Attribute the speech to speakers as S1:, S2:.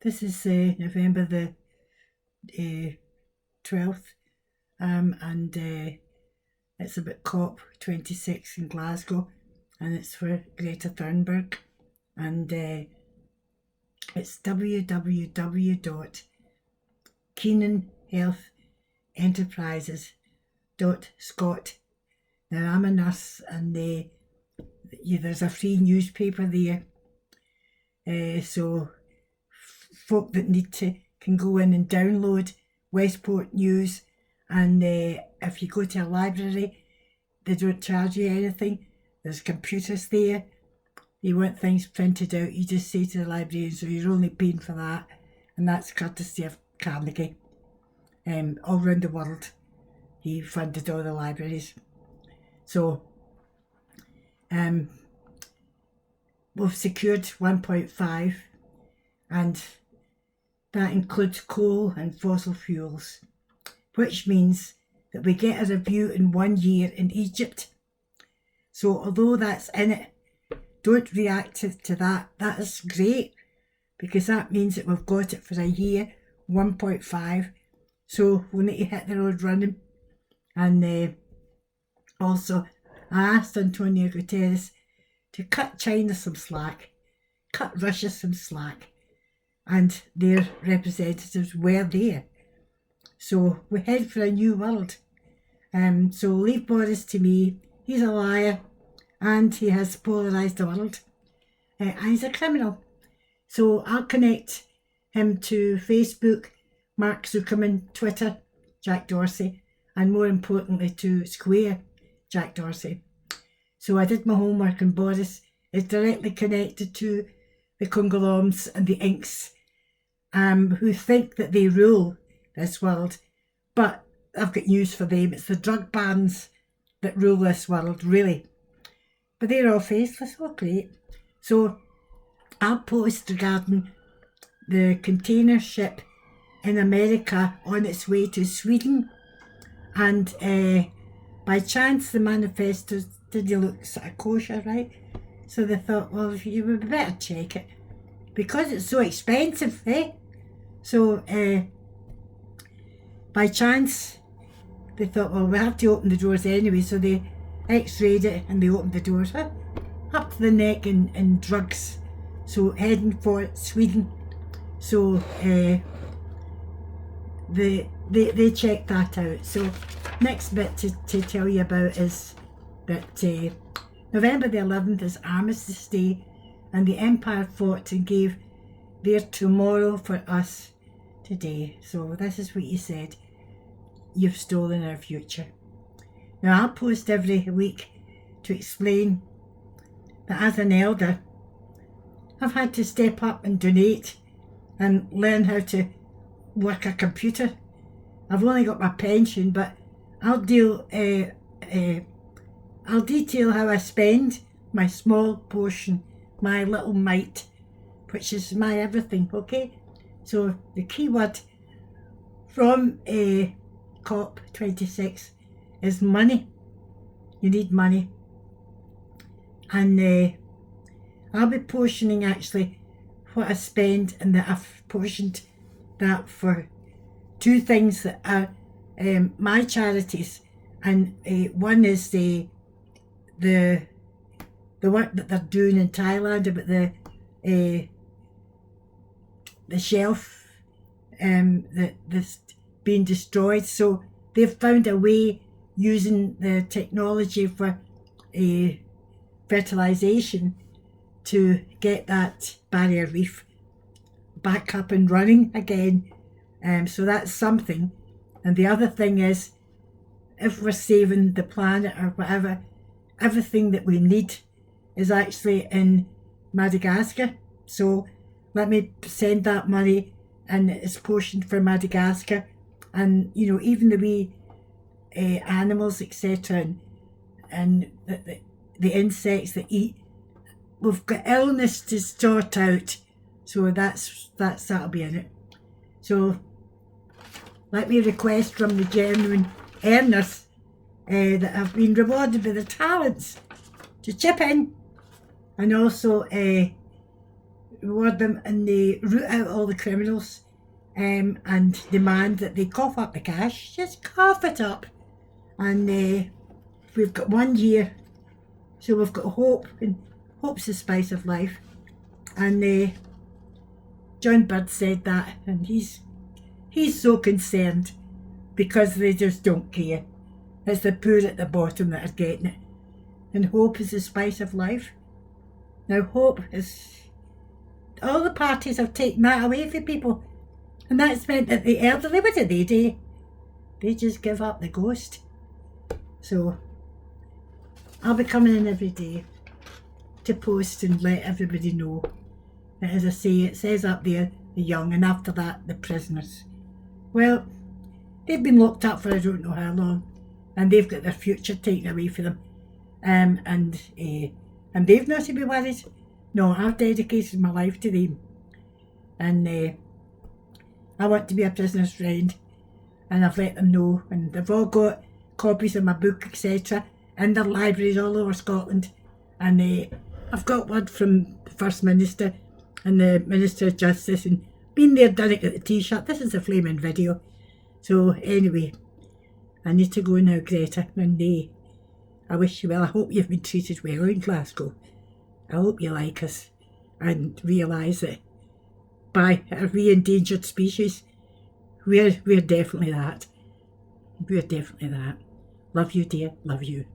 S1: This is November the 12th, and it's about COP26 in Glasgow, and it's for Greta Thunberg, and it's www.keenanhealthenterprises.scot. Now, I'm a nurse, and there's a free newspaper there, so folk that need to can go in and download Westport News, and if you go to a library, they don't charge you anything. There's computers there. You want things printed out, you just say to the librarian, so you're only paying for that, and that's courtesy of Carnegie. All around the world, he funded all the libraries. So we've secured 1.5, and that includes coal and fossil fuels, which means that we get a review in 1 year in Egypt. So although that's in it, don't react to that. That is great, because that means that we've got it for a year, 1.5. So we'll need to hit the road running. And also, I asked Antonio Guterres to cut China some slack, cut Russia some slack, and their representatives were there. So we head for a new world. So leave Boris to me. He's a liar, and he has polarised the world, and he's a criminal. So I'll connect him to Facebook, Mark Zuckerman, Twitter, Jack Dorsey, and more importantly to Square, Jack Dorsey. So I did my homework, and Boris is directly connected to the Congoloms and the Inks, who think that they rule this world. But I've got news for them. It's the drug barons that rule this world, really. But they're all faceless. Oh, great. So I'll post regarding the container ship in America on its way to Sweden. And by chance, the manifestos didn't look sort of kosher, right? So they thought, well, you would better check it, because it's so expensive, eh? So by chance, they thought, well, we have to open the doors anyway. So they x-rayed it, and they opened the doors up to the neck in drugs. So heading for Sweden. So they checked that out. So next bit to tell you about is that November the 11th is Armistice Day, and the Empire fought and gave their tomorrow for us today. So this is what you said: you've stolen our future. Now, I'll post every week to explain that as an elder, I've had to step up and donate and learn how to work a computer. I've only got my pension, but I'll detail how I spend my small portion, my little mite, which is my everything, okay? So the key word from COP26 is money. You need money. And I'll be portioning actually what I spend, and that I've portioned that for two things that are my charities. And one is the work that they're doing in Thailand about the shelf that's being destroyed. So they've found a way, using the technology for fertilisation, to get that barrier reef back up and running again. So that's something. And the other thing is, if we're saving the planet or whatever, everything that we need is actually in Madagascar. So let me send that money, and it's portioned for Madagascar. And you know, even the wee animals, etc., and the insects that eat, we've got illness to sort out. So that'll be in it. So let me request from the genuine earners that have been rewarded with their talents to chip in and also reward them and they root out all the criminals and demand that they cough up the cash. Just cough it up. And we've got 1 year, so we've got hope, and hope's the spice of life. And John Bird said that, and he's so concerned because they just don't care. It's the poor at the bottom that are getting it. And hope is the spice of life. Now hope is, all the parties have taken that away from people. And that's meant that the elderly, what do? They just give up the ghost. So I'll be coming in every day to post and let everybody know that, as I say, it says up there, the young, and after that, the prisoners. Well, they've been locked up for I don't know how long, and they've got their future taken away from them. And they've not to be worried. No, I've dedicated my life to them. And I want to be a prisoner's friend, and I've let them know, and they've all got copies of my book, etc., in their libraries all over Scotland. And I've got word from the First Minister and the Minister of Justice, and been there, done it, at the t-shirt. This is a flaming video. So anyway, I need to go now, Greta, and I wish you well. I hope you've been treated well in Glasgow. I hope you like us and realise that by a re-endangered species, we're definitely that. We're definitely that. Love you, dear. Love you.